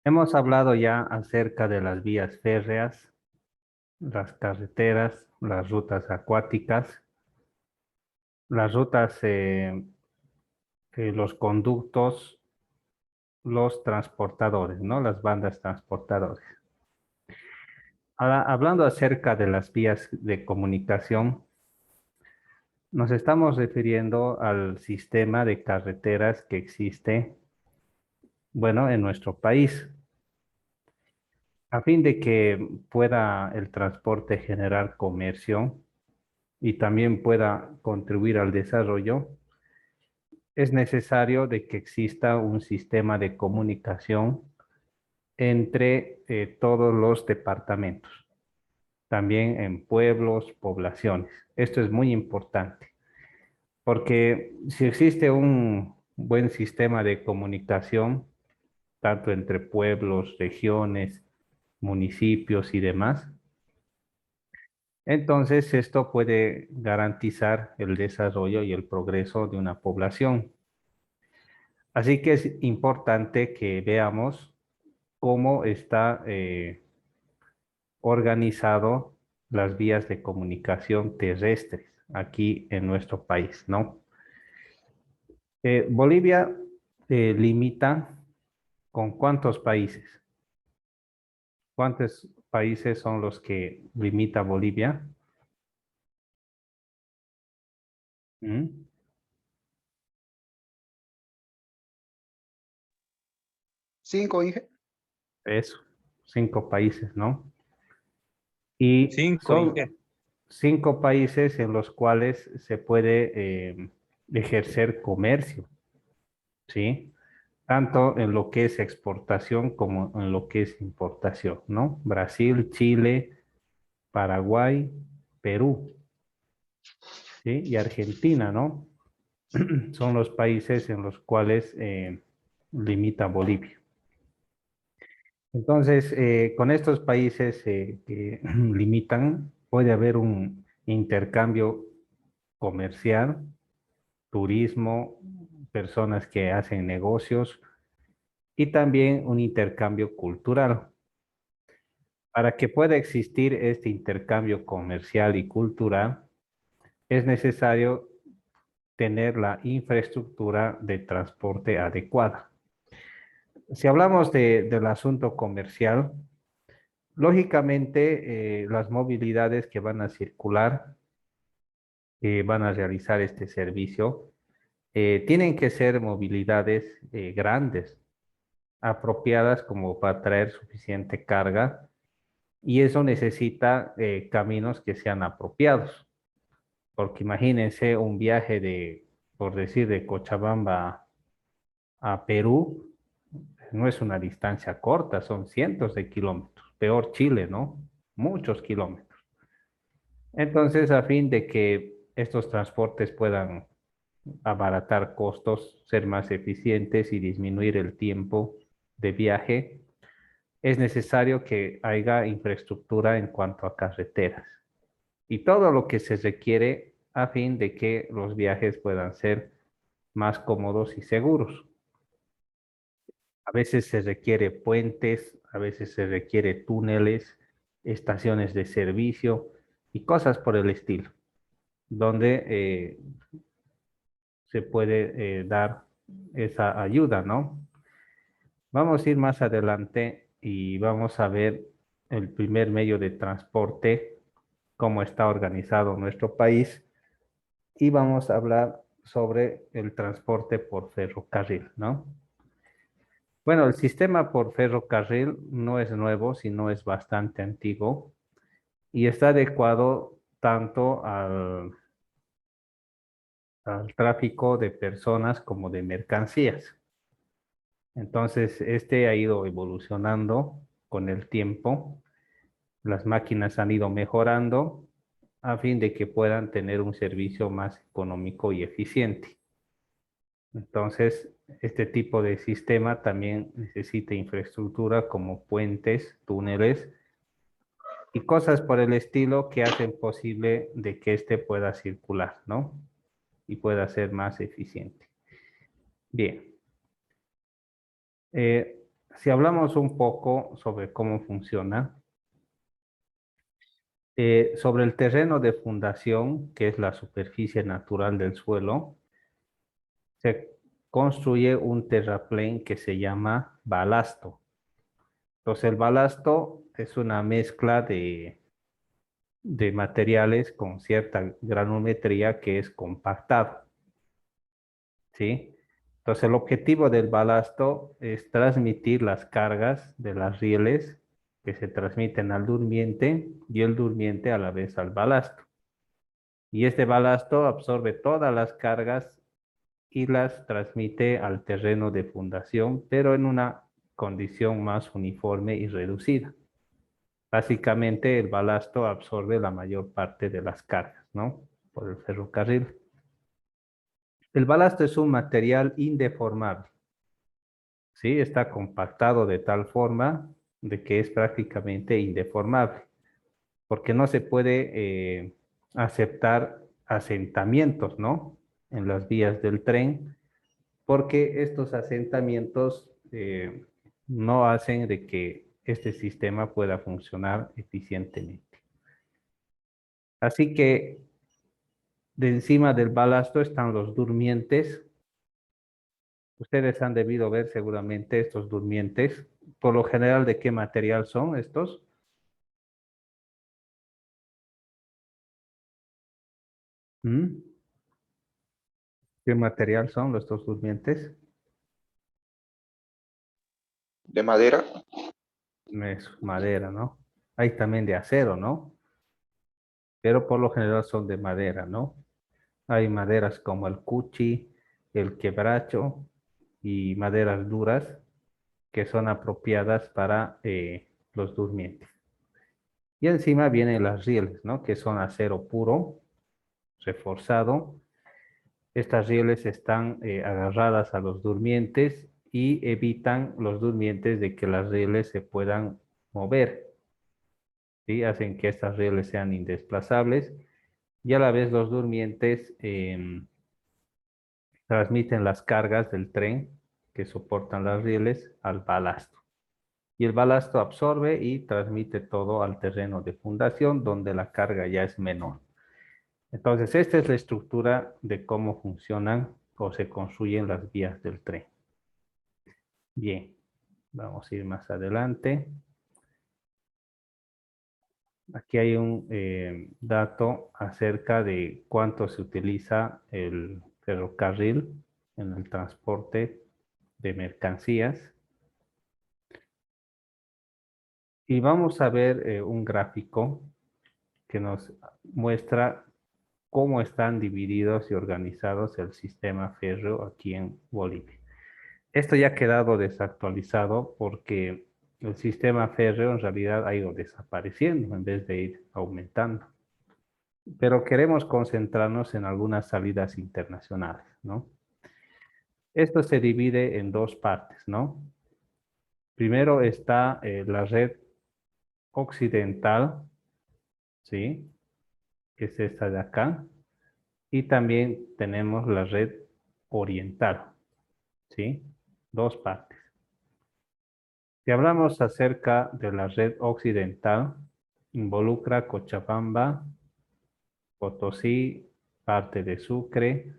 Hemos hablado ya acerca de las vías férreas, las carreteras, las rutas acuáticas, las rutas, los conductos, los transportadores, ¿no? Las bandas transportadoras. Ahora, hablando acerca de las vías de comunicación, nos estamos refiriendo al sistema de carreteras que existe, bueno, en nuestro país. A fin de que pueda el transporte generar comercio y también pueda contribuir al desarrollo, es necesario de que exista un sistema de comunicación entre todos los departamentos, también en pueblos, poblaciones. Esto es muy importante, porque si existe un buen sistema de comunicación, tanto entre pueblos, regiones, municipios y demás, entonces esto puede garantizar el desarrollo y el progreso de una población. Así que es importante que veamos cómo está organizado las vías de comunicación terrestres aquí en nuestro país, ¿no? Bolivia limita con ¿cuántos países? ¿Cuántos países son los que limita Bolivia? ¿Mm? Cinco, Inge. Eso, 5 países, ¿no? Y Cinco, son Inge. 5 países en los cuales se puede ejercer comercio, ¿sí? Tanto en lo que es exportación como en lo que es importación, ¿no? Brasil, Chile, Paraguay, Perú, ¿sí? Y Argentina, ¿no? Son los países en los cuales limita Bolivia. Entonces, con estos países que limitan, puede haber un intercambio comercial, turismo, personas que hacen negocios y también un intercambio cultural. Para que pueda existir este intercambio comercial y cultural, es necesario tener la infraestructura de transporte adecuada. Si hablamos del asunto comercial, lógicamente las movilidades que van a circular, que van a realizar este servicio, tienen que ser movilidades grandes, apropiadas como para traer suficiente carga, y eso necesita caminos que sean apropiados, porque imagínense un viaje de, por decir, de Cochabamba a Perú, no es una distancia corta, son cientos de kilómetros, peor Chile, ¿no? Muchos kilómetros. Entonces, a fin de que estos transportes puedan abaratar costos, ser más eficientes y disminuir el tiempo de viaje, es necesario que haya infraestructura en cuanto a carreteras y todo lo que se requiere a fin de que los viajes puedan ser más cómodos y seguros. A veces se requiere puentes, a veces se requiere túneles, estaciones de servicio y cosas por el estilo, donde se puede dar esa ayuda, ¿no? Vamos a ir más adelante y vamos a ver el primer medio de transporte, cómo está organizado nuestro país, y vamos a hablar sobre el transporte por ferrocarril, ¿no? Bueno, el sistema por ferrocarril no es nuevo, sino es bastante antiguo y está adecuado tanto al tráfico de personas como de mercancías. Entonces, este ha ido evolucionando con el tiempo. Las máquinas han ido mejorando a fin de que puedan tener un servicio más económico y eficiente. Entonces, este tipo de sistema también necesita infraestructura como puentes, túneles y cosas por el estilo que hacen posible de que éste pueda circular, ¿no? Y pueda ser más eficiente. Bien. Si hablamos un poco sobre cómo funciona, sobre el terreno de fundación, que es la superficie natural del suelo, se construye un terraplén que se llama balasto. Entonces, el balasto es una mezcla de materiales con cierta granulometría que es compactado, ¿sí? Entonces, el objetivo del balasto es transmitir las cargas de las rieles que se transmiten al durmiente y el durmiente a la vez al balasto. Y este balasto absorbe todas las cargas y las transmite al terreno de fundación, pero en una condición más uniforme y reducida. Básicamente el balasto absorbe la mayor parte de las cargas, ¿no? Por el ferrocarril. El balasto es un material indeformable, ¿sí? Está compactado de tal forma de que es prácticamente indeformable, porque no se puede aceptar asentamientos, ¿no? En las vías del tren, porque estos asentamientos no hacen de que este sistema pueda funcionar eficientemente. Así que de encima del balasto están los durmientes. Ustedes han debido ver seguramente estos durmientes. Por lo general, ¿de qué material son estos? ¿Mm? ¿Qué material son estos durmientes? De madera. Es madera, ¿no? Hay también de acero, ¿no? Pero por lo general son de madera, ¿no? Hay maderas como el cuchi, el quebracho y maderas duras que son apropiadas para los durmientes. Y encima vienen las rieles, ¿no? Que son acero puro, reforzado. Estas rieles están agarradas a los durmientes y evitan los durmientes de que las rieles se puedan mover, ¿sí? Hacen que estas rieles sean indesplazables y a la vez los durmientes transmiten las cargas del tren que soportan las rieles al balasto. Y el balasto absorbe y transmite todo al terreno de fundación donde la carga ya es menor. Entonces, esta es la estructura de cómo funcionan o se construyen las vías del tren. Bien, vamos a ir más adelante. Aquí hay un dato acerca de cuánto se utiliza el ferrocarril en el transporte de mercancías. Y vamos a ver un gráfico que nos muestra cómo están divididos y organizados el sistema férreo aquí en Bolivia. Esto ya ha quedado desactualizado porque el sistema férreo en realidad ha ido desapareciendo en vez de ir aumentando. Pero queremos concentrarnos en algunas salidas internacionales, ¿no? Esto se divide en dos partes, ¿no? Primero está la red occidental, ¿sí? Que es esta de acá. Y también tenemos la red oriental, ¿sí? Dos partes. Si hablamos acerca de la red occidental, involucra Cochabamba, Potosí, parte de Sucre,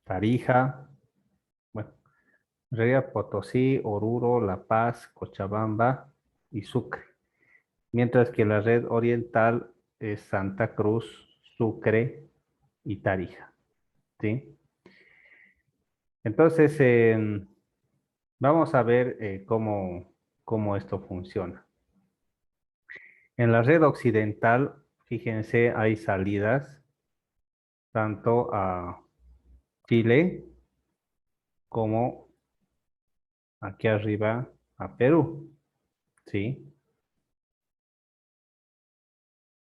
Tarija, bueno, en realidad Potosí, Oruro, La Paz, Cochabamba y Sucre. Mientras que la red oriental es Santa Cruz, Sucre y Tarija, ¿sí? Entonces, vamos a ver cómo esto funciona. En la red occidental, fíjense, hay salidas tanto a Chile como aquí arriba a Perú, ¿sí?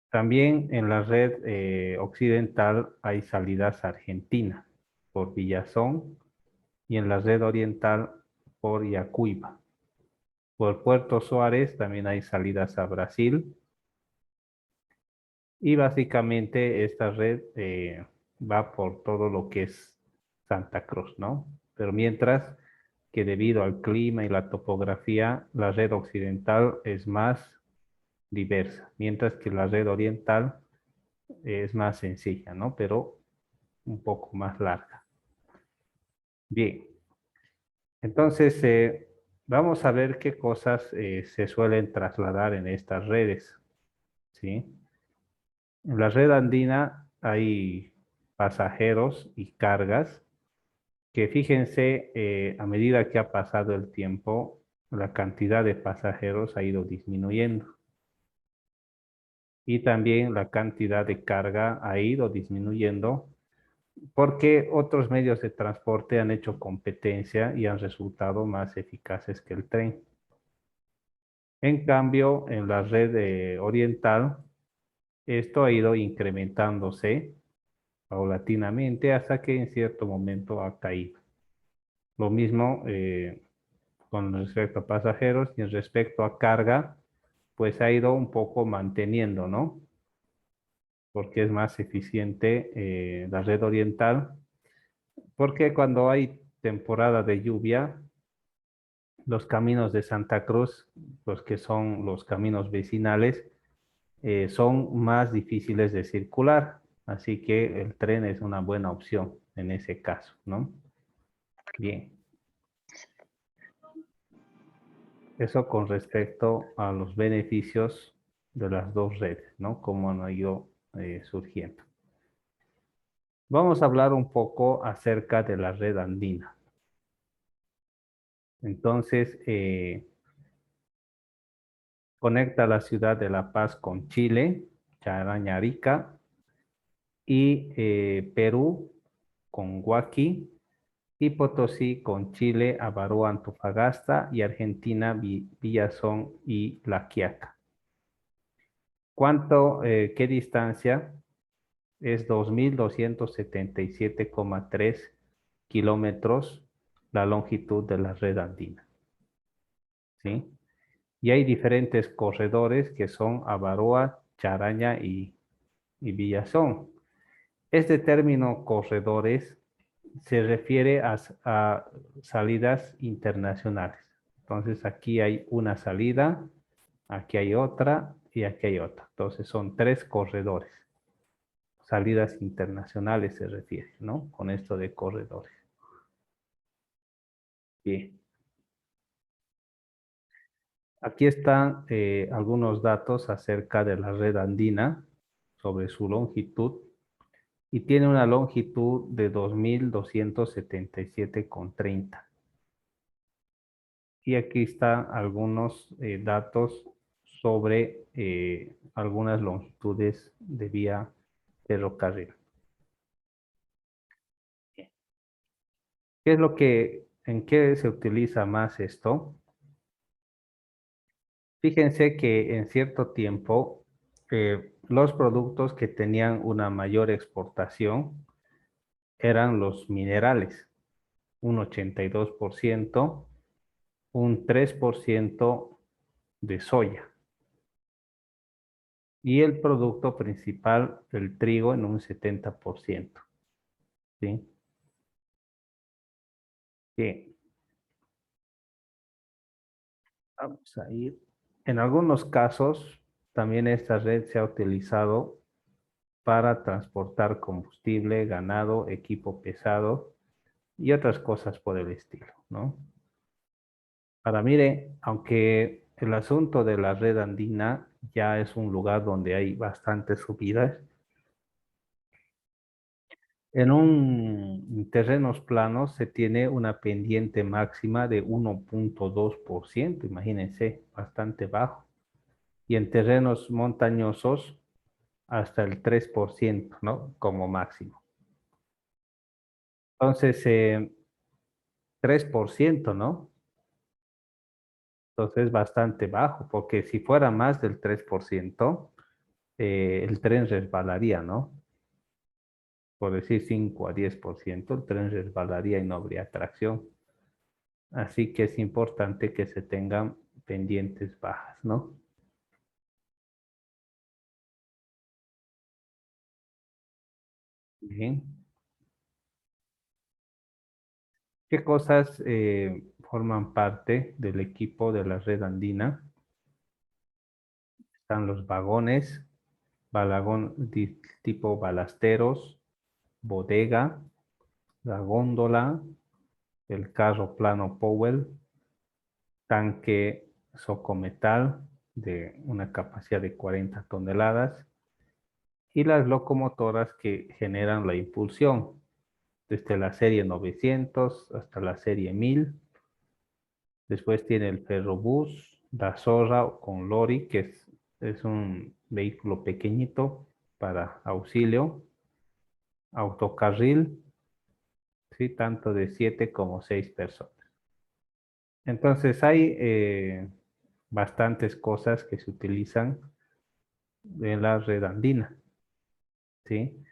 También en la red occidental hay salidas a Argentina por Villazón y en la red oriental por Yacuiba. Por Puerto Suárez también hay salidas a Brasil y básicamente esta red va por todo lo que es Santa Cruz, ¿no? Pero mientras que debido al clima y la topografía, la red occidental es más diversa, mientras que la red oriental es más sencilla, ¿no? Pero un poco más larga. Bien, entonces vamos a ver qué cosas se suelen trasladar en estas redes, ¿sí? En la red andina hay pasajeros y cargas que fíjense, a medida que ha pasado el tiempo, la cantidad de pasajeros ha ido disminuyendo y también la cantidad de carga ha ido disminuyendo porque otros medios de transporte han hecho competencia y han resultado más eficaces que el tren. En cambio, en la red oriental, esto ha ido incrementándose paulatinamente hasta que en cierto momento ha caído. Lo mismo con respecto a pasajeros y en respecto a carga, pues ha ido un poco manteniendo, ¿no? Porque es más eficiente la red oriental, porque cuando hay temporada de lluvia, los caminos de Santa Cruz, los que son los caminos vecinales, son más difíciles de circular, así que el tren es una buena opción en ese caso, ¿no? Bien, eso con respecto a los beneficios de las dos redes, ¿no? Cómo han ido surgiendo. Vamos a hablar un poco acerca de la red andina. Entonces, conecta la ciudad de La Paz con Chile, Charañarica, y Perú con Huaqui, y Potosí con Chile, Avarua, Antofagasta, y Argentina, Villazón y La Quiaca. ¿Qué distancia? Es 2.277,3 kilómetros la longitud de la red andina, ¿sí? Y hay diferentes corredores que son Avarua, Charaña y Villazón. Este término corredores se refiere a salidas internacionales. Entonces aquí hay una salida, aquí hay otra y aquí hay otra. Entonces son tres corredores. Salidas internacionales se refiere, ¿no? Con esto de corredores. Bien. Aquí están algunos datos acerca de la red andina sobre su longitud y tiene una longitud de 2.277,30. Y aquí están algunos datos sobre algunas longitudes de vía ferrocarril. ¿En qué se utiliza más esto? Fíjense que en cierto tiempo los productos que tenían una mayor exportación eran los minerales, un 82%, un 3% de soya y el producto principal, el trigo, en un 70%. ¿Sí? Bien, vamos a ir. En algunos casos, también esta red se ha utilizado para transportar combustible, ganado, equipo pesado y otras cosas por el estilo, ¿no? Ahora mire, aunque el asunto de la red andina ya es un lugar donde hay bastantes subidas, en terrenos planos se tiene una pendiente máxima de 1,2%, imagínense, bastante bajo. Y en terrenos montañosos hasta el 3%, ¿no? Como máximo. Entonces, 3%, ¿no? Entonces es bastante bajo, porque si fuera más del 3%, el tren resbalaría, ¿no? Por decir 5 a 10%, el tren resbalaría y no habría tracción. Así que es importante que se tengan pendientes bajas, ¿no? Bien. ¿Qué cosas forman parte del equipo de la red andina? Están los vagones, tipo balasteros, bodega, la góndola, el carro plano Powell, tanque Socometal de una capacidad de 40 toneladas y las locomotoras que generan la impulsión, desde la serie 900 hasta la serie 1000. Después tiene el ferrobús, la zorra con lori, que es un vehículo pequeñito para auxilio, autocarril, ¿sí? Tanto de 7 como 6 personas. Entonces hay bastantes cosas que se utilizan en la red andina, ¿sí?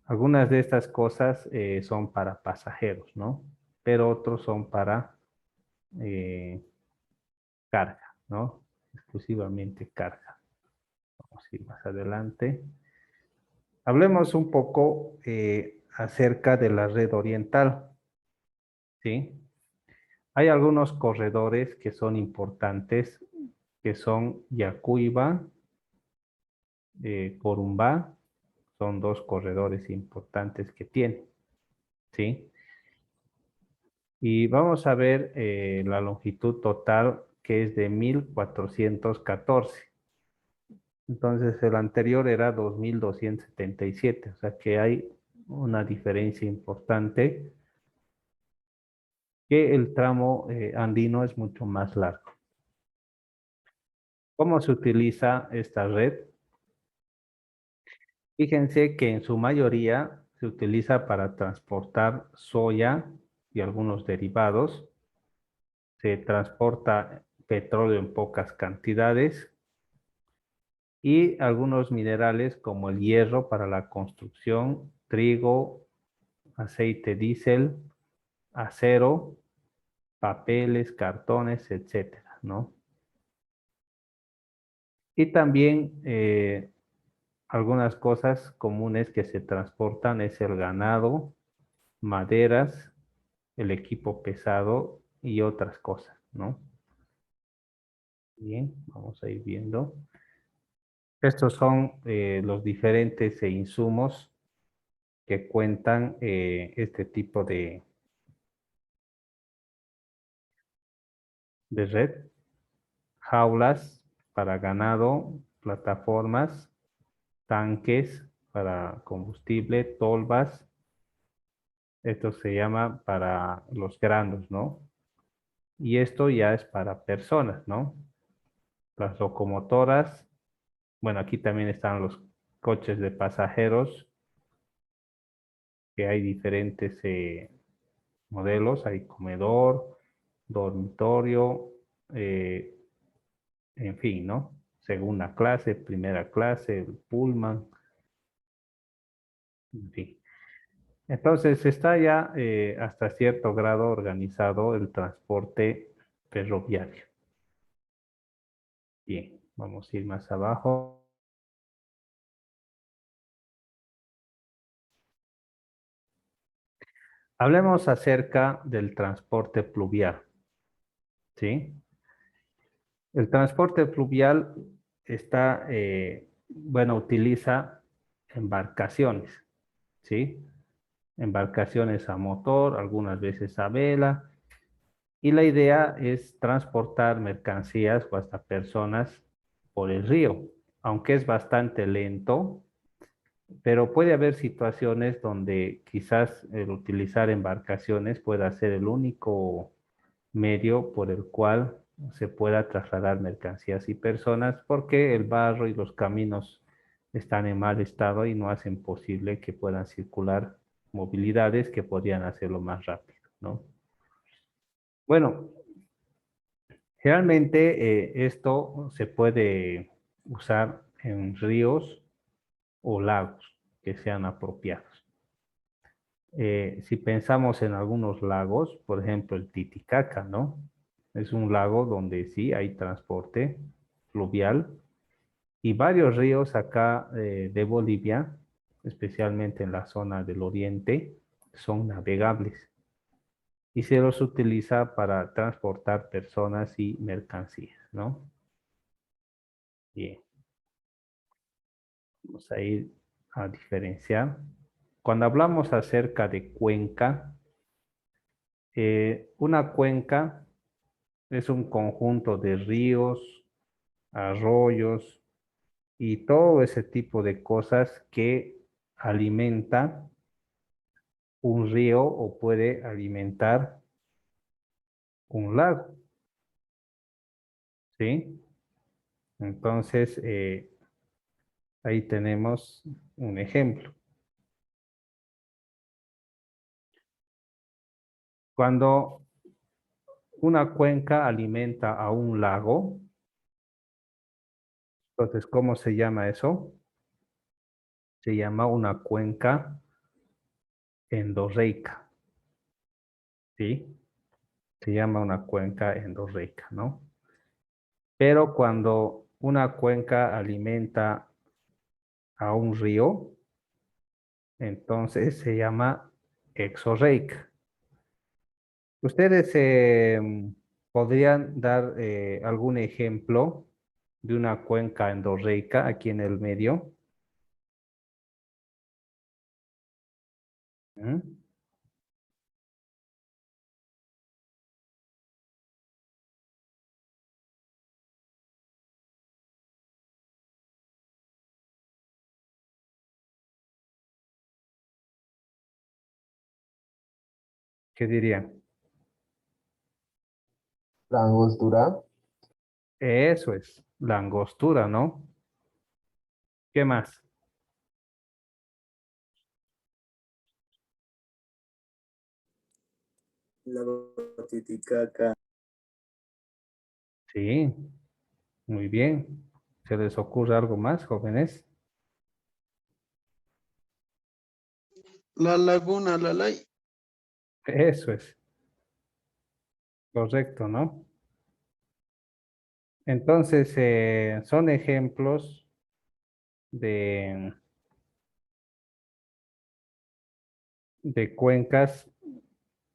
Algunas de estas cosas son para pasajeros, ¿no? Pero otros son para eh, carga, ¿no? Exclusivamente carga. Vamos a ir más adelante. Hablemos un poco acerca de la red oriental, ¿sí? Hay algunos corredores que son importantes, que son Yacuiba, Corumbá, son dos corredores importantes que tiene, ¿sí? Y vamos a ver la longitud total, que es de 1414. Entonces el anterior era 2277, o sea que hay una diferencia importante, que el tramo andino es mucho más largo. ¿Cómo se utiliza esta red? Fíjense que en su mayoría se utiliza para transportar soya y algunos derivados. Se transporta petróleo en pocas cantidades y algunos minerales como el hierro para la construcción, trigo, aceite diésel, acero, papeles, cartones, etcétera, ¿no? Y también algunas cosas comunes que se transportan es el ganado, maderas, el equipo pesado y otras cosas, ¿no? Bien, vamos a ir viendo. Estos son los diferentes insumos que cuentan este tipo de red. Jaulas para ganado, plataformas, tanques para combustible, tolvas. Esto se llama para los granos, ¿no? Y esto ya es para personas, ¿no? Las locomotoras, bueno, aquí también están los coches de pasajeros, que hay diferentes modelos, hay comedor, dormitorio, eh, en fin, ¿no? Segunda clase, primera clase, el pullman, en fin. Entonces está ya hasta cierto grado organizado el transporte ferroviario. Bien, vamos a ir más abajo. Hablemos acerca del transporte pluvial, ¿sí? El transporte fluvial está, bueno, utiliza embarcaciones, ¿sí? Embarcaciones a motor, algunas veces a vela, y la idea es transportar mercancías o hasta personas por el río, aunque es bastante lento, pero puede haber situaciones donde quizás el utilizar embarcaciones pueda ser el único medio por el cual se pueda trasladar mercancías y personas, porque el barro y los caminos están en mal estado y no hacen posible que puedan circular movilidades que podrían hacerlo más rápido, ¿no? Bueno, realmente esto se puede usar en ríos o lagos que sean apropiados. Si pensamos en algunos lagos, por ejemplo el Titicaca, ¿no? Es un lago donde sí hay transporte fluvial y varios ríos acá de Bolivia, especialmente en la zona del oriente, son navegables. y se los utiliza para transportar personas y mercancías, ¿no? Bien, vamos a ir a diferenciar. Cuando hablamos acerca de cuenca, una cuenca es un conjunto de ríos, arroyos y todo ese tipo de cosas que alimenta un río o puede alimentar un lago, ¿sí? Entonces, ahí tenemos un ejemplo. Cuando una cuenca alimenta a un lago, entonces, ¿cómo se llama eso? Se llama una cuenca endorreica, ¿sí? Se llama una cuenca endorreica, ¿no? Pero cuando una cuenca alimenta a un río, entonces se llama exorreica. ¿Ustedes podrían dar algún ejemplo de una cuenca endorreica aquí en el medio? ¿Mm? ¿Qué dirían? La angostura, Eso es, la angostura, ¿no? ¿Qué más? La Titicaca. Sí, muy bien. ¿Se les ocurre algo más, jóvenes? La Laguna, la Lay. Eso es, correcto, ¿no? Entonces, son ejemplos de, de cuencas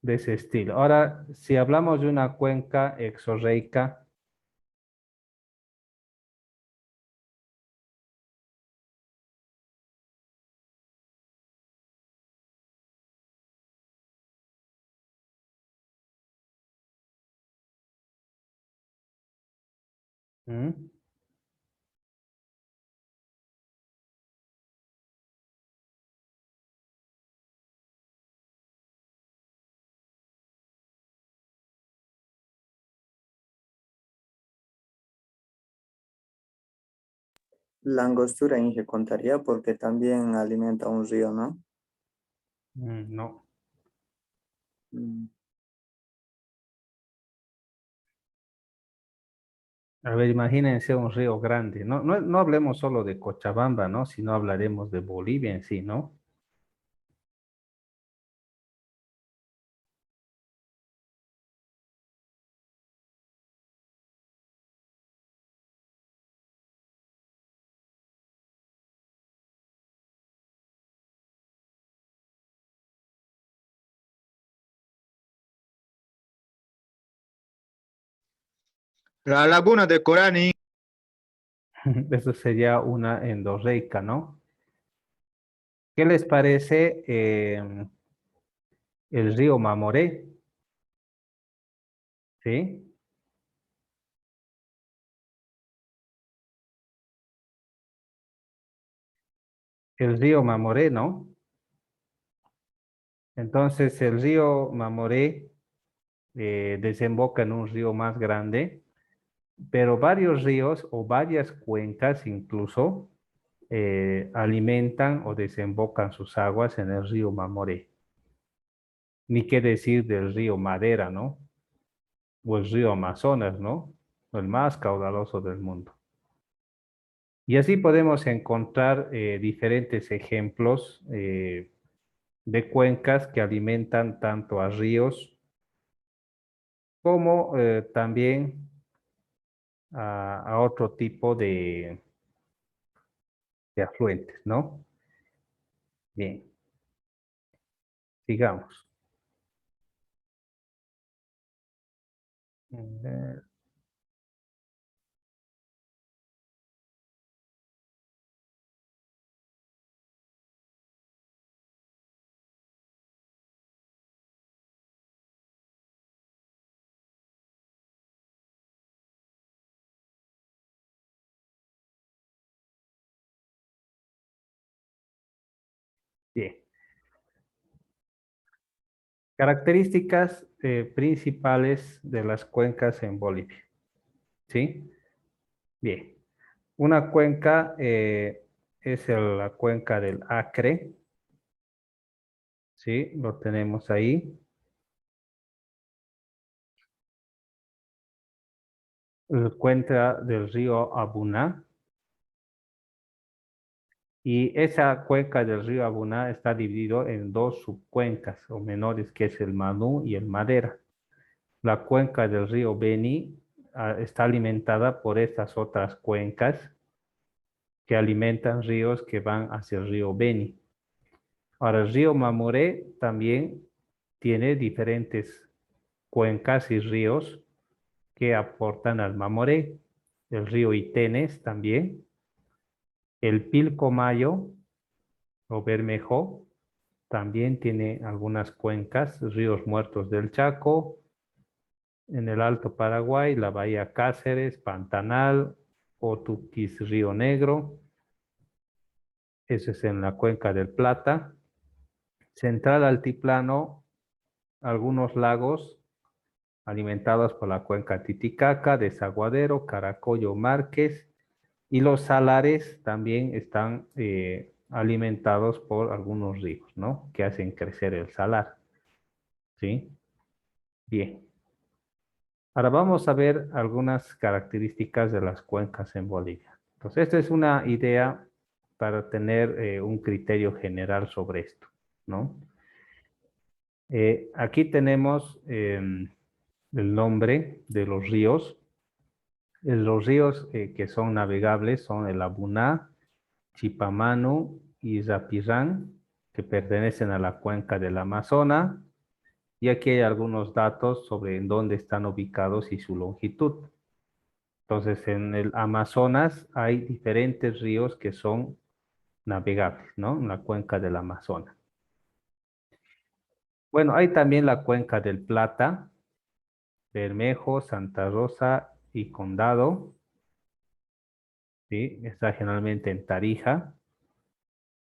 de ese estilo. Ahora, si hablamos de una cuenca exorreica, ¿mm? La angostura Inge contaría porque también alimenta un río, ¿no? No. Mm. A ver, imagínense un río grande. No, no, no hablemos solo de Cochabamba, ¿no? Sino hablaremos de Bolivia en sí, ¿no? La laguna de Corani. Eso sería una endorreica, ¿no? ¿Qué les parece el río Mamoré? ¿Sí? El río Mamoré, ¿no? Entonces, el río Mamoré desemboca en un río más grande, pero varios ríos o varias cuencas incluso alimentan o desembocan sus aguas en el río Mamoré. Ni qué decir del río Madera, ¿no? O el río Amazonas, ¿no? El más caudaloso del mundo. Y así podemos encontrar diferentes ejemplos de cuencas que alimentan tanto a ríos como también a otro tipo de afluentes, ¿no? Bien, sigamos. ver. Bien. Características principales de las cuencas en Bolivia. ¿Sí? Bien. Una cuenca es la cuenca del Acre. ¿Sí? Lo tenemos ahí. La cuenca del río Abuná. Y esa cuenca del río Abuná está dividido en dos subcuencas o menores, que es el Manú y el Madera. La cuenca del río Beni está alimentada por estas otras cuencas que alimentan ríos que van hacia el río Beni. Ahora, el río Mamoré también tiene diferentes cuencas y ríos que aportan al Mamoré. El río Itenes también. El Pilcomayo o Bermejo también tiene algunas cuencas, ríos Muertos del Chaco, en el Alto Paraguay, la Bahía Cáceres, Pantanal, Otuquis, Río Negro. Eso es en la cuenca del Plata. Central Altiplano, algunos lagos alimentados por la cuenca Titicaca, Desaguadero, Caracollo, Márquez, y los salares también están alimentados por algunos ríos, ¿no? Que hacen crecer el salar, ¿sí? Bien. Ahora vamos a ver algunas características de las cuencas en Bolivia. Entonces, esta es una idea para tener un criterio general sobre esto, ¿no? Aquí tenemos el nombre de los ríos. Los ríos que son navegables son el Abuná, Chipamanu y Zapirán, que pertenecen a la cuenca del Amazonas. Y aquí hay algunos datos sobre en dónde están ubicados y su longitud. Entonces, en el Amazonas hay diferentes ríos que son navegables, ¿no? En la cuenca del Amazonas. Bueno, hay también la cuenca del Plata, Bermejo, Santa Rosa y Condado, ¿sí? Está generalmente en Tarija.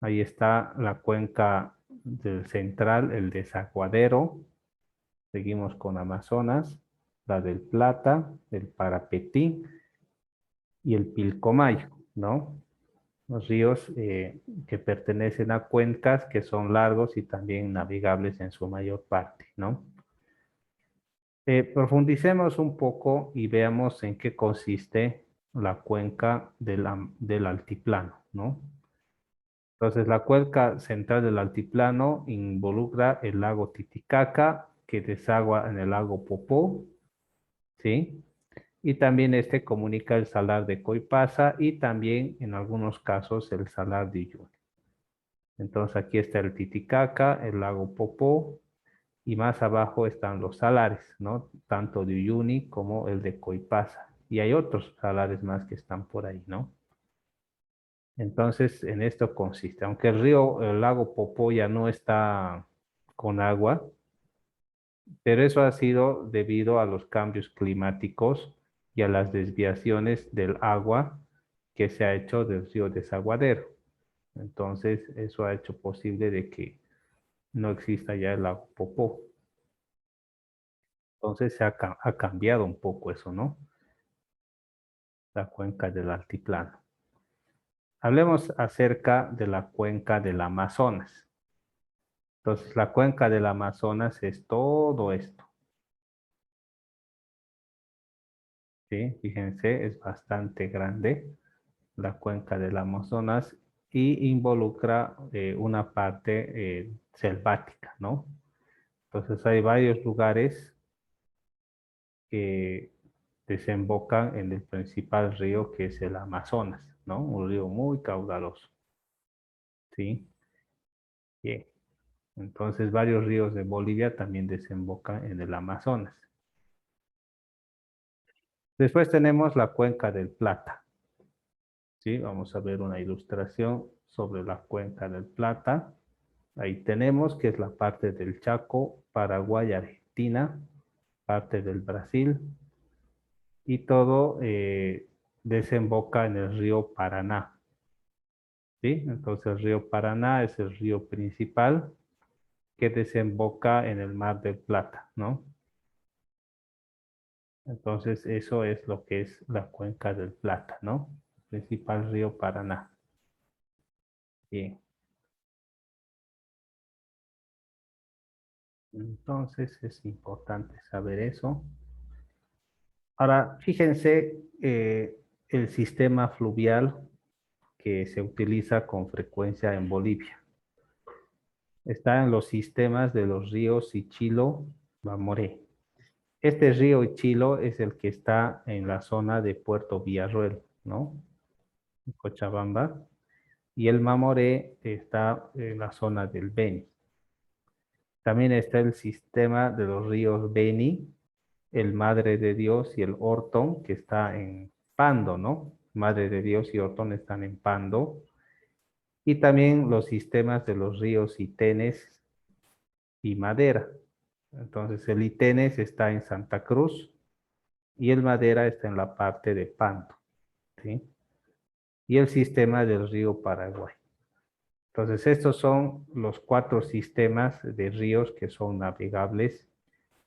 Ahí está la cuenca del Central, el Desaguadero. Seguimos con Amazonas, la del Plata, el Parapetí y el Pilcomayo, ¿no? Los ríos que pertenecen a cuencas que son largos y también navegables en su mayor parte, ¿no? Profundicemos un poco y veamos en qué consiste la cuenca del altiplano, ¿no? Entonces, la cuenca central del altiplano involucra el lago Titicaca, que desagua en el lago Popó, ¿sí? Y también este comunica el salar de Coipasa y también en algunos casos el salar de Uyuni. Entonces aquí está el Titicaca, el lago Popó y más abajo están los salares, ¿no? Tanto de Uyuni como el de Coipasa. Y hay otros salares más que están por ahí, ¿no? Entonces en esto consiste. Aunque el lago Popó ya no está con agua, pero eso ha sido debido a los cambios climáticos y a las desviaciones del agua que se ha hecho del río Desaguadero. Entonces, eso ha hecho posible de que no exista ya el lago Popó. Entonces, ha cambiado un poco eso, ¿no? La cuenca del altiplano. Hablemos acerca de la cuenca del Amazonas. Entonces, la cuenca del Amazonas es todo esto, ¿sí? Fíjense, es bastante grande la cuenca del Amazonas y involucra una parte selvática, ¿no? Entonces hay varios lugares que desembocan en el principal río que es el Amazonas, ¿no? Un río muy caudaloso, ¿sí? Bien. Entonces varios ríos de Bolivia también desembocan en el Amazonas. Después tenemos la cuenca del Plata. ¿Sí? Vamos a ver una ilustración sobre la cuenca del Plata. Ahí tenemos que es la parte del Chaco, Paraguay, Argentina, parte del Brasil y todo desemboca en el río Paraná. ¿Sí? Entonces el río Paraná es el río principal que desemboca en el Mar del Plata, ¿no? Entonces eso es lo que es la cuenca del Plata, ¿no? Principal río Paraná. Bien. Entonces es importante saber eso. Ahora, fíjense el sistema fluvial que se utiliza con frecuencia en Bolivia. Está en los sistemas de los ríos Ichilo, Mamoré. Este río Ichilo es el que está en la zona de Puerto Villarroel, ¿no? En Cochabamba. Y el Mamoré está en la zona del Beni. También está el sistema de los ríos Beni, el Madre de Dios y el Orton, que está en Pando, ¿no? Madre de Dios y Orton están en Pando. Y también los sistemas de los ríos Itenes y Madera. Entonces el Itenes está en Santa Cruz y el Madera está en la parte de Pando, ¿sí? Y el sistema del río Paraguay. Entonces estos son los 4 sistemas de ríos que son navegables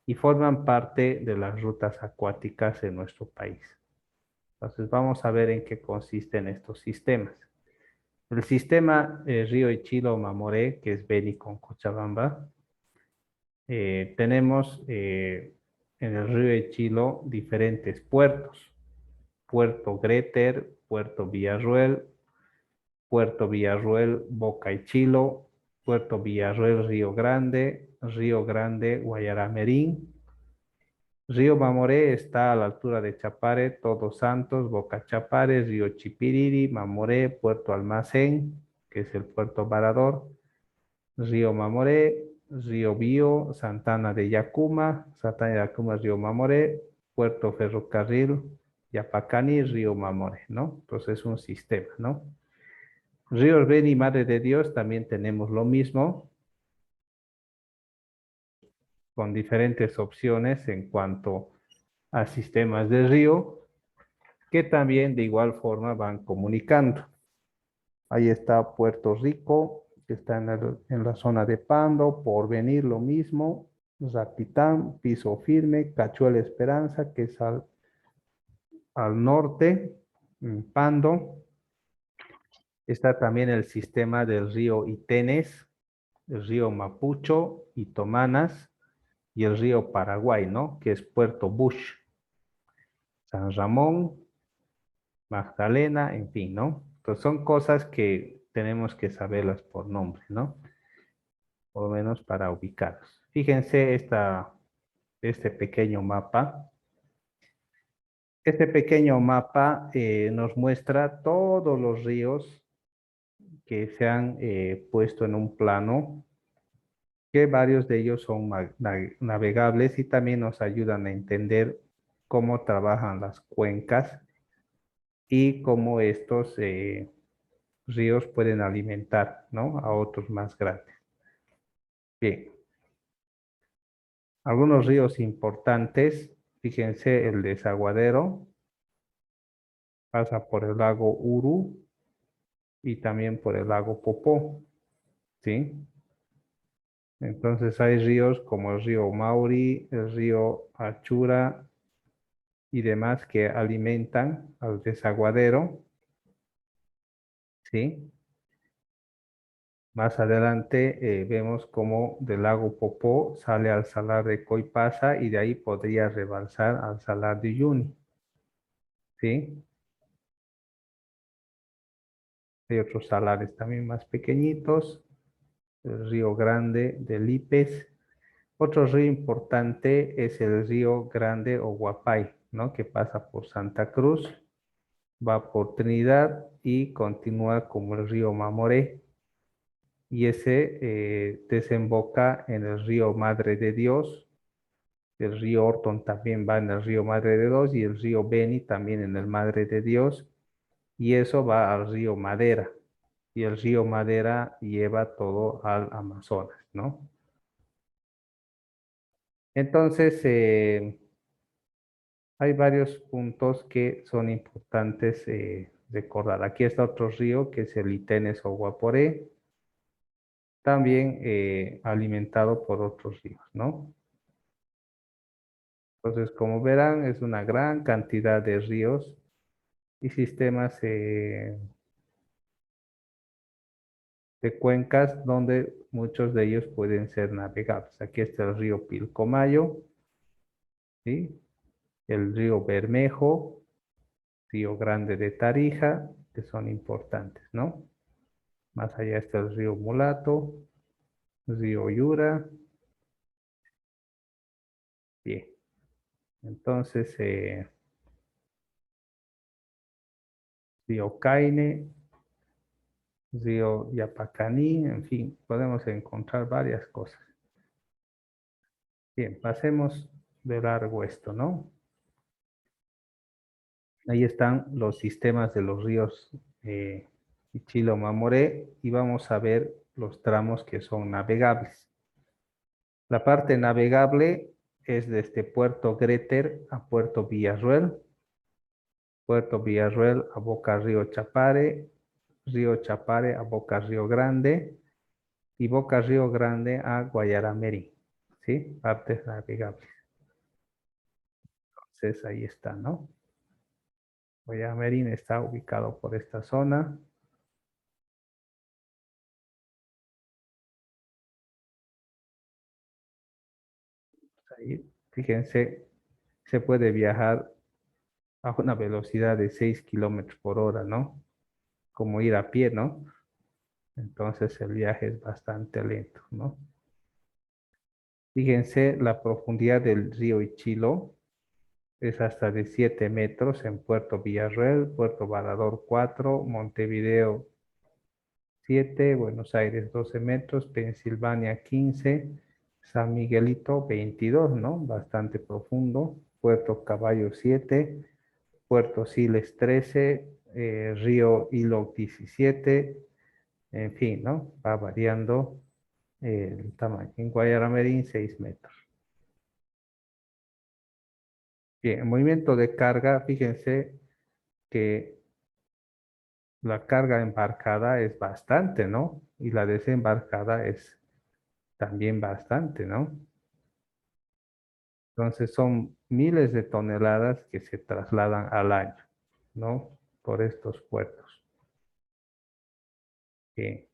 y forman parte de las rutas acuáticas en nuestro país. Entonces vamos a ver en qué consisten estos sistemas. El sistema Río Ichilo Mamoré, que es Beni con Cochabamba, tenemos en el río Ichilo diferentes puertos. Puerto Greter, Puerto Villarruel, Boca Ichilo, Puerto Villarruel, Río Grande, Guayaramerín. Río Mamoré está a la altura de Chapare, Todos Santos, Boca Chapare, Río Chipiriri, Mamoré, Puerto Almacén, que es el puerto Varador, Río Mamoré, Río Bío, Santana de Yacuma, Río Mamoré, Puerto Ferrocarril, Yapacani, Río Mamoré, ¿no? Entonces es un sistema, ¿no? Ríos Beni y Madre de Dios también tenemos lo mismo, con diferentes opciones en cuanto a sistemas de río, que también de igual forma van comunicando. Ahí está Puerto Rico, que está en la zona de Pando, Porvenir lo mismo, Zapitán, Piso Firme, Cachuela Esperanza, que es al norte, en Pando. Está también el sistema del río Itenes, el río Mapucho, Itomanas y el río Paraguay, ¿no? Que es Puerto Bush, San Ramón, Magdalena, en fin, ¿no? Entonces son cosas que tenemos que saberlas por nombre, ¿no? Por lo menos para ubicarlos. Fíjense este pequeño mapa. Este pequeño mapa nos muestra todos los ríos que se han puesto en un plano, que varios de ellos son navegables y también nos ayudan a entender cómo trabajan las cuencas y cómo estos ríos pueden alimentar, ¿no? A otros más grandes. Bien. Algunos ríos importantes, fíjense, el desaguadero pasa por el lago Uru y también por el lago Popó, ¿sí? Entonces hay ríos como el río Mauri, el río Achura y demás que alimentan al desaguadero, ¿sí? Más adelante vemos cómo del lago Popó sale al salar de Coipasa y de ahí podría rebalsar al salar de Uyuni, ¿sí? Hay otros salares también más pequeñitos, el río Grande de Lipes. Otro río importante es el río Grande o Guapay, ¿no? Que pasa por Santa Cruz, va por Trinidad y continúa como el río Mamoré. Y ese desemboca en el río Madre de Dios El río Orton también va en el río Madre de Dios y el río Beni también en el Madre de Dios. Y eso va al río Madera. Y el río Madera lleva todo al Amazonas, ¿no? Entonces, hay varios puntos que son importantes recordar. Aquí está otro río que es el Itenes o Guaporé, también alimentado por otros ríos, ¿no? Entonces, como verán, es una gran cantidad de ríos y sistemas de cuencas donde muchos de ellos pueden ser navegables. Aquí está el río Pilcomayo, ¿sí? El río Bermejo, Río Grande de Tarija, que son importantes, ¿no? Más allá está el río Mulato, río Yura. Bien, entonces río Caine, río Yapacaní, en fin, podemos encontrar varias cosas. Bien, pasemos de largo esto, ¿no? Ahí están los sistemas de los ríos Ichilo, Mamoré, y vamos a ver los tramos que son navegables. La parte navegable es desde Puerto Greter a Puerto Villarruel, Puerto Villarruel a Boca Río Chapare a Boca Río Grande y Boca Río Grande a Guayaramerí, ¿sí? Partes navegables. Entonces ahí está, ¿no? Guayaramerí está ubicado por esta zona. Ahí, fíjense, se puede viajar a una velocidad de 6 kilómetros por hora, ¿no? Como ir a pie, ¿no? Entonces el viaje es bastante lento, ¿no? Fíjense, la profundidad del río Ichilo es hasta de 7 metros en Puerto Villarreal, Puerto Varador 4, Montevideo 7, Buenos Aires 12 metros, Pensilvania 15, San Miguelito 22, ¿no? Bastante profundo, Puerto Caballo 7, Puerto Siles 13, Río Hilo 17, en fin, ¿no? Va variando el tamaño. En Guayaramerín 6 metros. Bien, el movimiento de carga, fíjense que la carga embarcada es bastante, ¿no? Y la desembarcada es también bastante, ¿no? Entonces son miles de toneladas que se trasladan al año, ¿no? Por estos puertos. Bien.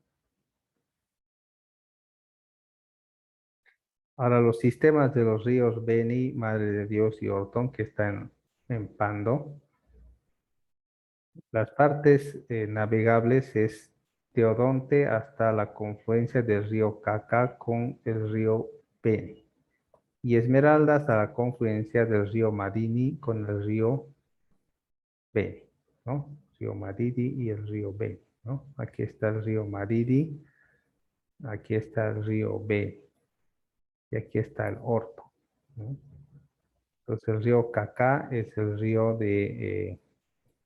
Ahora los sistemas de los ríos Beni, Madre de Dios y Orton que están en Pando. Las partes navegables es Teodonte hasta la confluencia del río Caca con el río Beni. Y Esmeralda hasta la confluencia del río Madini con el río Beni, ¿no? Río Madidi y el río Beni, ¿no? Aquí está el río Madidi, aquí está el río Beni y aquí está el Orto, ¿no? Entonces el río Cacá es el río de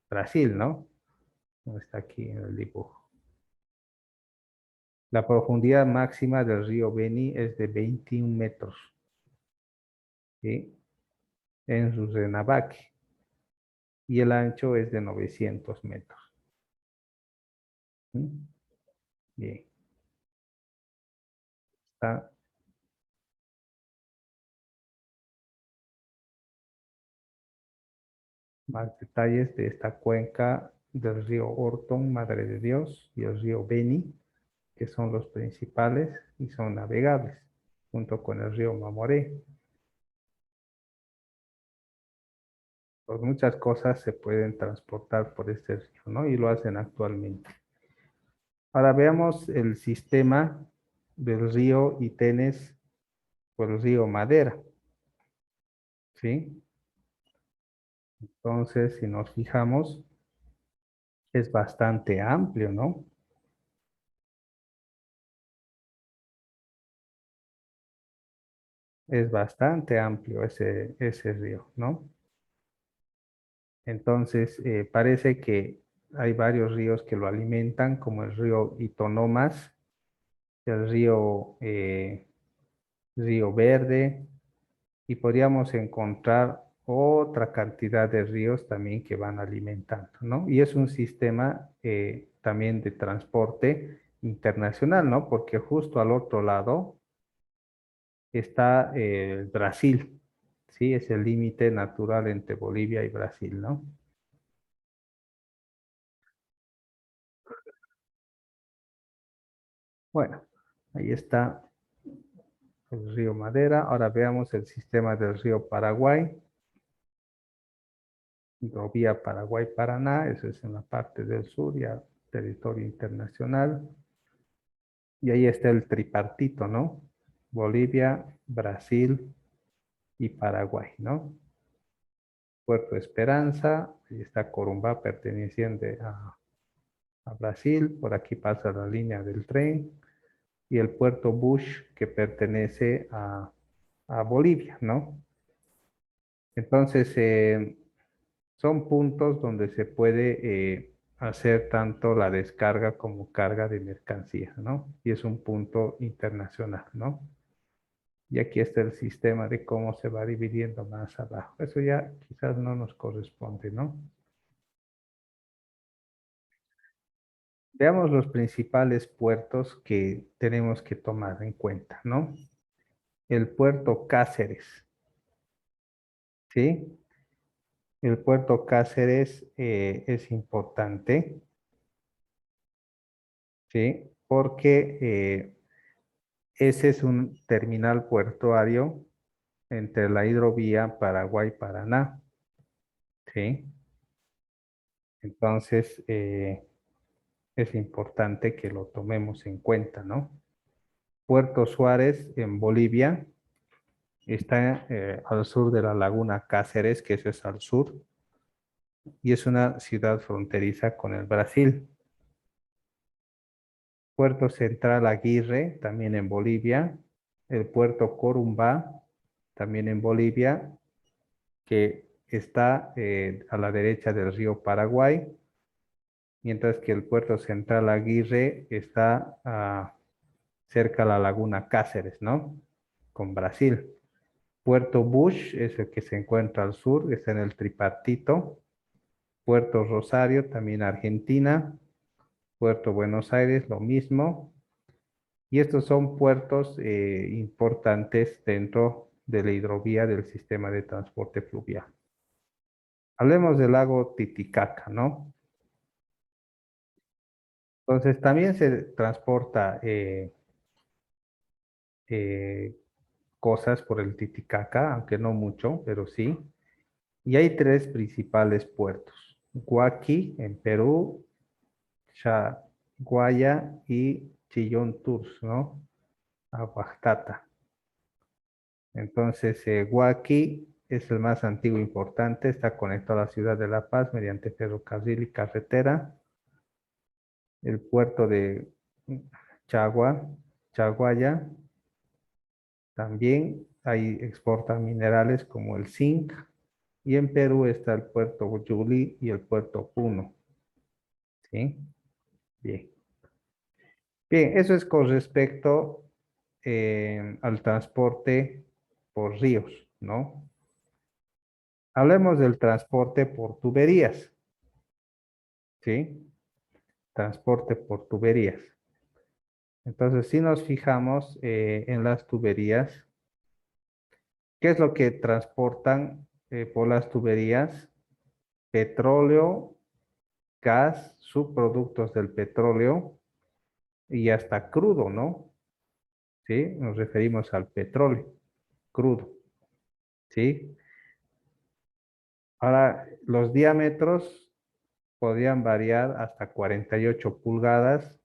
Brasil, ¿no? No está aquí en el dibujo. La profundidad máxima del río Beni es de 21 metros, ¿sí? En Rurrenabaque. Y el ancho es de 900 metros. ¿Sí? Bien. Está más detalles de esta cuenca del río Orton, Madre de Dios, y el río Beni, que son los principales y son navegables, junto con el río Mamoré. Pues muchas cosas se pueden transportar por este río, ¿no? Y lo hacen actualmente. Ahora veamos el sistema del río Itenes por el río Madera, ¿sí? Entonces, si nos fijamos, es bastante amplio, ¿no? Es bastante amplio ese río, ¿no? Entonces, parece que hay varios ríos que lo alimentan, como el río Itonomas, el río Verde, y podríamos encontrar otra cantidad de ríos también que van alimentando, ¿no? Y es un sistema también de transporte internacional, ¿no? Porque justo al otro lado está Brasil, ¿sí? Es el límite natural entre Bolivia y Brasil, ¿no? Bueno, ahí está el río Madera. Ahora veamos el sistema del río Paraguay. Hidrovía Paraguay-Paraná, eso es en la parte del sur, ya territorio internacional. Y ahí está el tripartito, ¿no? Bolivia, Brasil y Paraguay, ¿no? Puerto Esperanza, ahí está Corumbá perteneciente a Brasil, por aquí pasa la línea del tren, y el puerto Bush que pertenece a Bolivia, ¿no? Entonces, son puntos donde se puede hacer tanto la descarga como carga de mercancías, ¿no? Y es un punto internacional, ¿no? Y aquí está el sistema de cómo se va dividiendo más abajo. Eso ya quizás no nos corresponde, ¿no? Veamos los principales puertos que tenemos que tomar en cuenta, ¿no? El puerto Cáceres, ¿sí? El puerto Cáceres es importante, ¿sí? Porque ese es un terminal puertuario entre la hidrovía Paraguay-Paraná, ¿sí? Entonces, es importante que lo tomemos en cuenta, ¿no? Puerto Suárez en Bolivia está al sur de la laguna Cáceres, que eso es al sur, y es una ciudad fronteriza con el Brasil. Puerto Central Aguirre, también en Bolivia. El puerto Corumbá, también en Bolivia, que está a la derecha del río Paraguay, mientras que el puerto Central Aguirre está cerca a la laguna Cáceres, ¿no? Con Brasil. Puerto Bush es el que se encuentra al sur, está en el tripartito. Puerto Rosario, también Argentina. Puerto Buenos Aires, lo mismo. Y estos son puertos importantes dentro de la hidrovía del sistema de transporte fluvial. Hablemos del lago Titicaca, ¿no? Entonces, también se transporta eh, cosas por el Titicaca, aunque no mucho, pero sí. Y hay tres principales puertos: Huaqui en Perú, Chaguaya y Chillón Tours, ¿no? Aguajtata. Entonces, Huaqui es el más antiguo e importante, está conectado a la ciudad de La Paz mediante ferrocarril y carretera. El puerto de Chaguaya, también ahí exportan minerales como el zinc. Y en Perú está el puerto Yuli y el puerto Puno. ¿Sí? Bien. Bien, eso es con respecto al transporte por ríos, ¿no? Hablemos del transporte por tuberías, ¿sí? Transporte por tuberías. Entonces, si nos fijamos en las tuberías, ¿qué es lo que transportan por las tuberías? Petróleo, gas, subproductos del petróleo y hasta crudo, ¿no? ¿Sí? Nos referimos al petróleo crudo, ¿sí? Ahora, los diámetros podrían variar hasta 48 pulgadas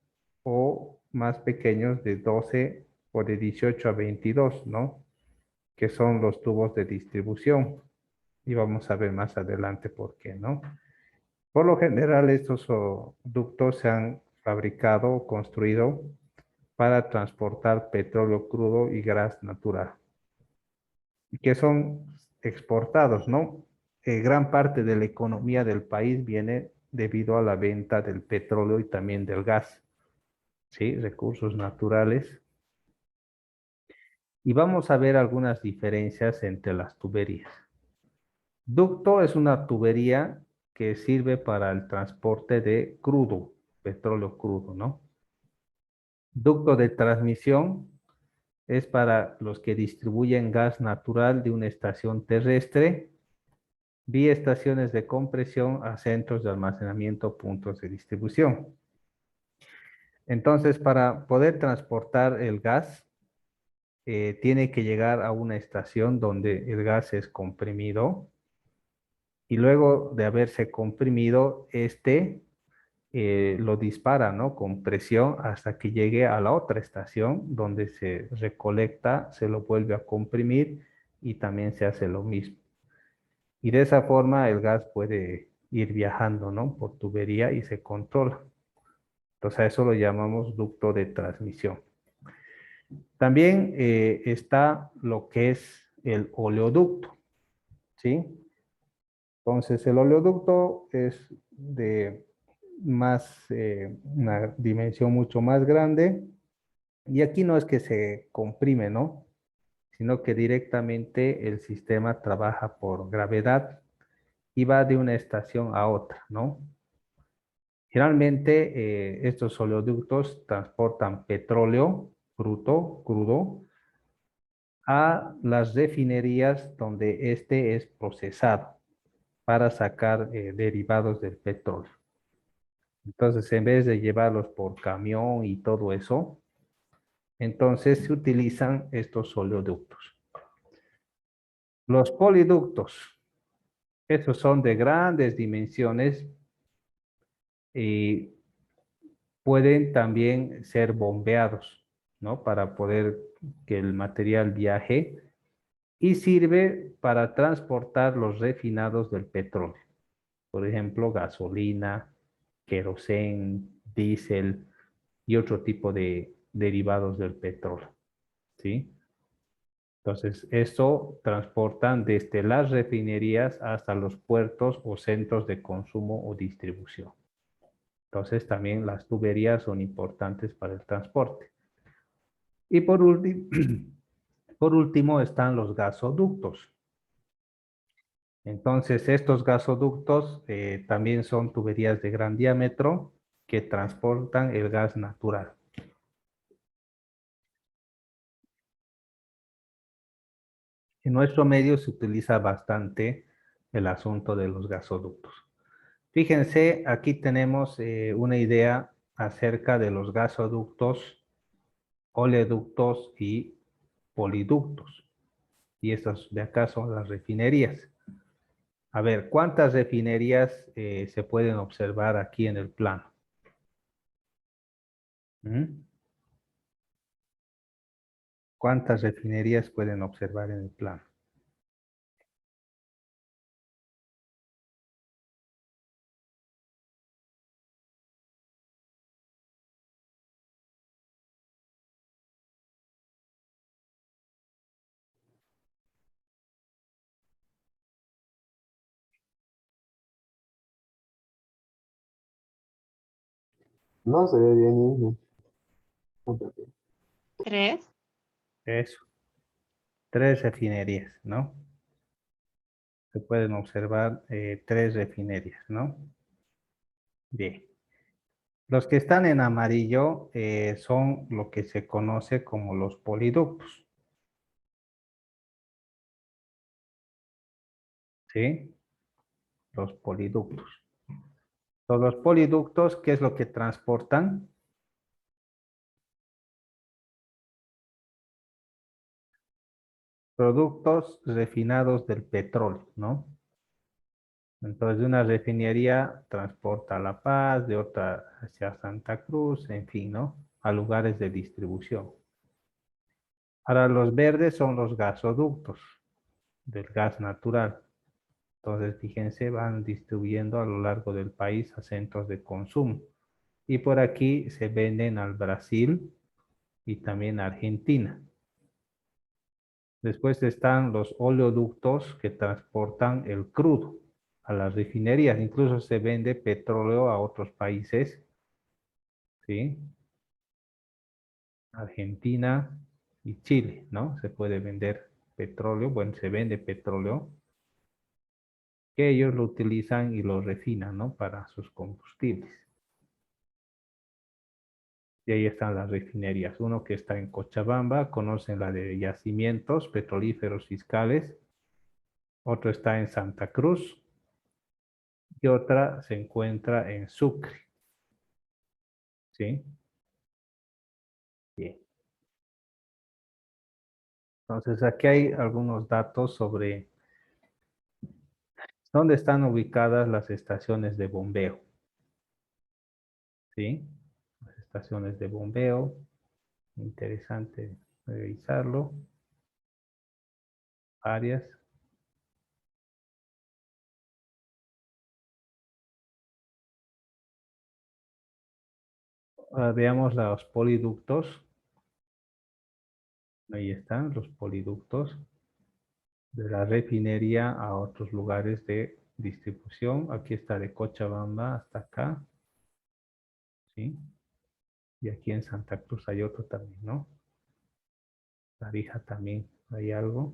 o más pequeños de 12 o de 18 a 22, ¿no? Que son los tubos de distribución. Y vamos a ver más adelante por qué, ¿no? Por lo general, estos ductos se han fabricado o construido para transportar petróleo crudo y gas natural. que son exportados, ¿no? Gran parte de la economía del país viene debido a la venta del petróleo y también del gas, ¿sí? Recursos naturales. Y vamos a ver algunas diferencias entre las tuberías. Ducto es una tubería que sirve para el transporte de crudo, petróleo crudo, ¿no? Ducto de transmisión es para los que distribuyen gas natural de una estación terrestre vía estaciones de compresión a centros de almacenamiento, puntos de distribución. Entonces, para poder transportar el gas, tiene que llegar a una estación donde el gas es comprimido y luego de haberse comprimido, lo dispara, ¿no? Con presión hasta que llegue a la otra estación donde se recolecta, se lo vuelve a comprimir y también se hace lo mismo. Y de esa forma el gas puede ir viajando, ¿no? Por tubería y se controla. Entonces a eso lo llamamos ducto de transmisión. También está lo que es el oleoducto, ¿sí? Entonces el oleoducto es de una dimensión mucho más grande y aquí no es que se comprime, ¿no? Sino que directamente el sistema trabaja por gravedad y va de una estación a otra, ¿no? Generalmente estos oleoductos transportan petróleo bruto, crudo, a las refinerías donde este es procesado para sacar derivados del petróleo. Entonces, en vez de llevarlos por camión y todo eso, entonces se utilizan estos oleoductos. Los poliductos, estos son de grandes dimensiones y pueden también ser bombeados, ¿no? Para poder que el material viaje y sirve para transportar los refinados del petróleo. Por ejemplo, gasolina, querosén, diésel y otro tipo de derivados del petróleo, ¿sí? Entonces, esto transportan desde las refinerías hasta los puertos o centros de consumo o distribución. Entonces, también las tuberías son importantes para el transporte. Y por por último están los gasoductos. Entonces, estos gasoductos también son tuberías de gran diámetro que transportan el gas natural. En nuestro medio se utiliza bastante el asunto de los gasoductos. Fíjense, aquí tenemos una idea acerca de los gasoductos, oleoductos y poliductos. Y estas de acá son las refinerías. A ver, ¿cuántas refinerías se pueden observar aquí en el plano? ¿Mm? ¿Cuántas refinerías pueden observar en el plano? No se ve bien, hijo. Tres. Eso, 3 refinerías, ¿no? Se pueden observar 3 refinerías, ¿no? Bien. Los que están en amarillo son lo que se conoce como los poliductos, ¿sí? Los poliductos. Entonces, los poliductos, ¿qué es lo que transportan? Productos refinados del petróleo, ¿no? Entonces, de una refinería transporta a La Paz, de otra hacia Santa Cruz, en fin, ¿no? A lugares de distribución. Ahora, los verdes son los gasoductos del gas natural. Entonces, fíjense, van distribuyendo a lo largo del país a centros de consumo. Y por aquí se venden al Brasil y también a Argentina. Después están los oleoductos que transportan el crudo a las refinerías. Incluso se vende petróleo a otros países, ¿sí? Argentina y Chile, ¿no? Se puede vender petróleo, bueno, se vende petróleo que ellos lo utilizan y lo refinan, ¿no? Para sus combustibles. Y ahí están las refinerías. Uno que está en Cochabamba, conocen la de yacimientos petrolíferos fiscales. Otro está en Santa Cruz y otra se encuentra en Sucre, ¿sí? Bien. Entonces aquí hay algunos datos sobre dónde están ubicadas las estaciones de bombeo, ¿sí? Las estaciones de bombeo, interesante revisarlo, varias. Veamos los poliductos. Ahí están los poliductos de la refinería a otros lugares de distribución. Aquí está de Cochabamba hasta acá, ¿sí? Y aquí en Santa Cruz hay otro también, ¿no? Tarija también hay algo.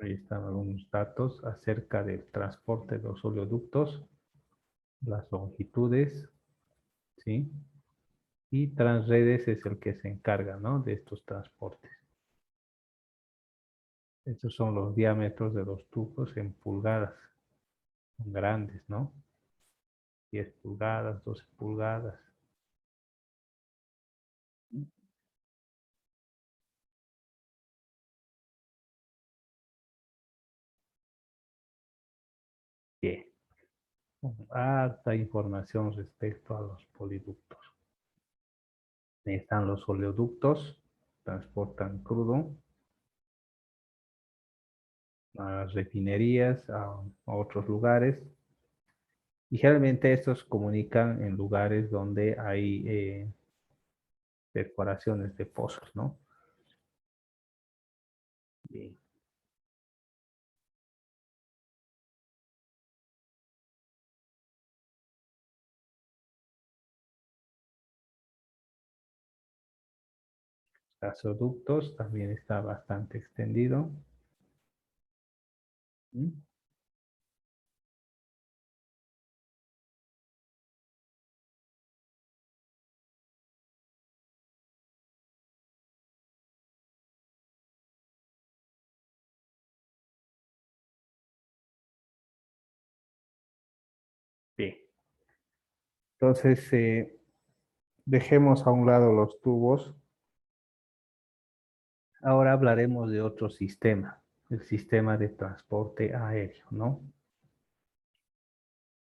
Ahí están algunos datos acerca del transporte de los oleoductos, las longitudes, ¿sí? Y Transredes es el que se encarga, ¿no? De estos transportes. Estos son los diámetros de los tubos en pulgadas. Son grandes, ¿no? 10 pulgadas, 12 pulgadas. Bien. Harta información respecto a los poliductos. Ahí están los oleoductos, transportan crudo a las refinerías, a otros lugares. Y generalmente estos comunican en lugares donde hay perforaciones de pozos, ¿no? Bien. Gasoductos también está bastante extendido. ¿Mm? Bien. Entonces, dejemos a un lado los tubos. Ahora hablaremos de otro sistema, el sistema de transporte aéreo, ¿no?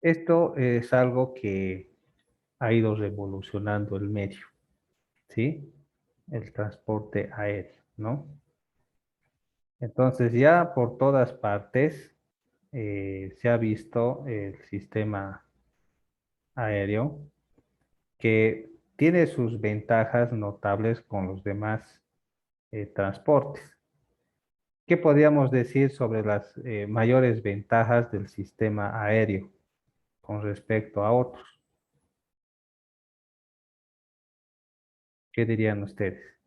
Esto es algo que ha ido revolucionando el medio, ¿sí? El transporte aéreo, ¿no? Entonces ya por todas partes se ha visto el sistema aéreo que tiene sus ventajas notables con los demás transportes. ¿Qué podríamos decir sobre las mayores ventajas del sistema aéreo con respecto a otros? ¿Qué dirían ustedes?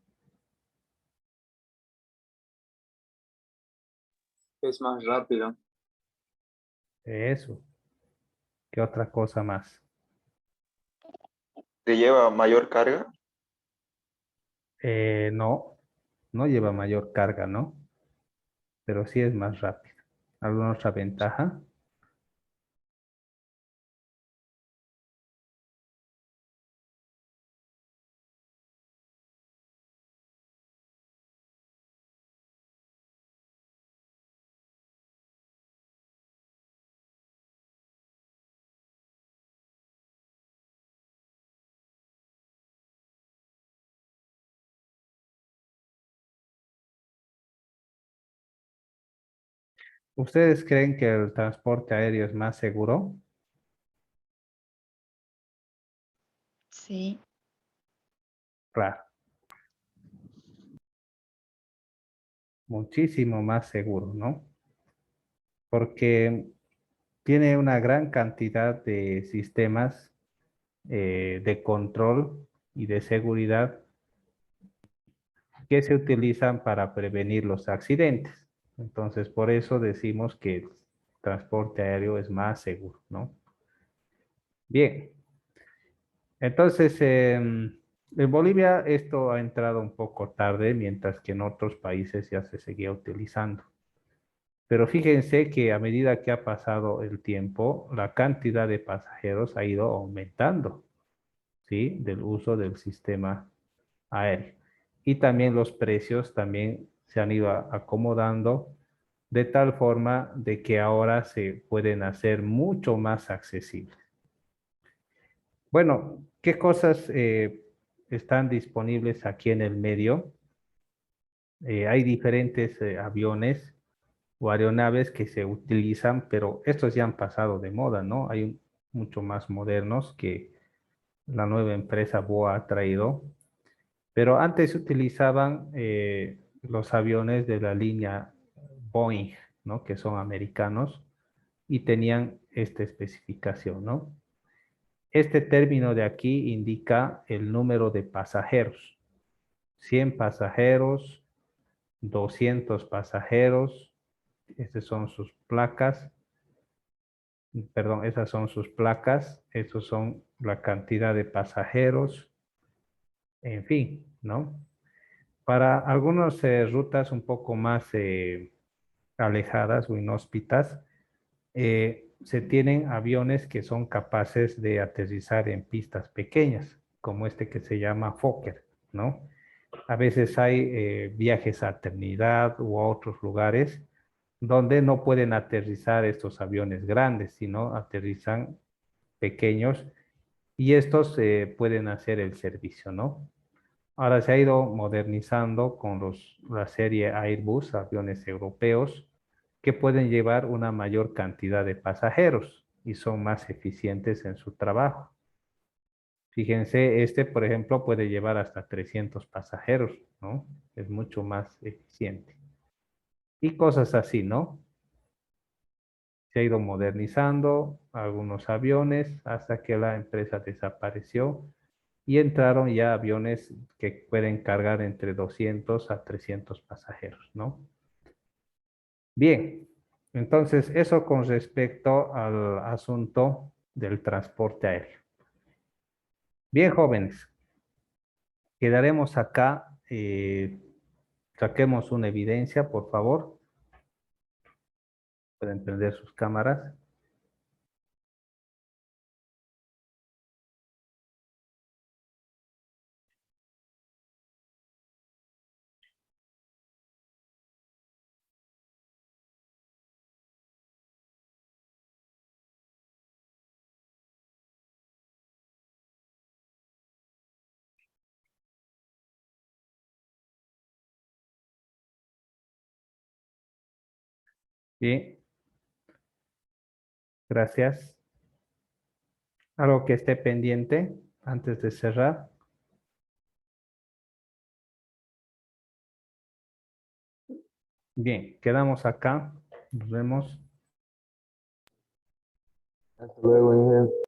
Es más rápido. Eso. ¿Qué otra cosa más? ¿Te lleva mayor carga? No, no lleva mayor carga, ¿no? Pero sí es más rápido. ¿Alguna otra ventaja? ¿Ustedes creen que el transporte aéreo es más seguro? Sí, Claro. muchísimo más seguro, ¿no? Porque tiene una gran cantidad de sistemas de control y de seguridad que se utilizan para prevenir los accidentes. Entonces, por eso decimos que el transporte aéreo es más seguro, ¿no? Bien, entonces, en Bolivia esto ha entrado un poco tarde, mientras que en otros países ya se seguía utilizando. Pero fíjense que a medida que ha pasado el tiempo, la cantidad de pasajeros ha ido aumentando, ¿sí? Del uso del sistema aéreo. Y también los precios también se han ido acomodando de tal forma de que ahora se pueden hacer mucho más accesibles. Bueno, ¿qué cosas están disponibles aquí en el medio? Hay diferentes aviones o aeronaves que se utilizan, pero estos ya han pasado de moda, ¿no? Hay mucho más modernos que la nueva empresa BOA ha traído, pero antes se utilizaban los aviones de la línea Boeing, ¿no? Que son americanos y tenían esta especificación, ¿no? Este término de aquí indica el número de pasajeros. 100 pasajeros, 200 pasajeros, estas son sus placas, perdón, esas son sus placas, estos son la cantidad de pasajeros, en fin, ¿no? Para algunas rutas un poco más alejadas o inhóspitas, se tienen aviones que son capaces de aterrizar en pistas pequeñas, como este que se llama Fokker, ¿no? A veces hay viajes a Trinidad u a otros lugares donde no pueden aterrizar estos aviones grandes, sino aterrizan pequeños y estos pueden hacer el servicio, ¿no? Ahora se ha ido modernizando con la serie Airbus, aviones europeos, que pueden llevar una mayor cantidad de pasajeros y son más eficientes en su trabajo. Fíjense, este, por ejemplo, puede llevar hasta 300 pasajeros, ¿no? Es mucho más eficiente. Y cosas así, ¿no? Se ha ido modernizando algunos aviones hasta que la empresa desapareció y entraron ya aviones que pueden cargar entre 200 a 300 pasajeros, ¿no? Bien, entonces eso con respecto al asunto del transporte aéreo. Bien, jóvenes, quedaremos acá. Saquemos una evidencia, por favor. Pueden prender sus cámaras. Bien, gracias. Algo que esté pendiente antes de cerrar. Bien, quedamos acá. Nos vemos. Hasta luego, Inge.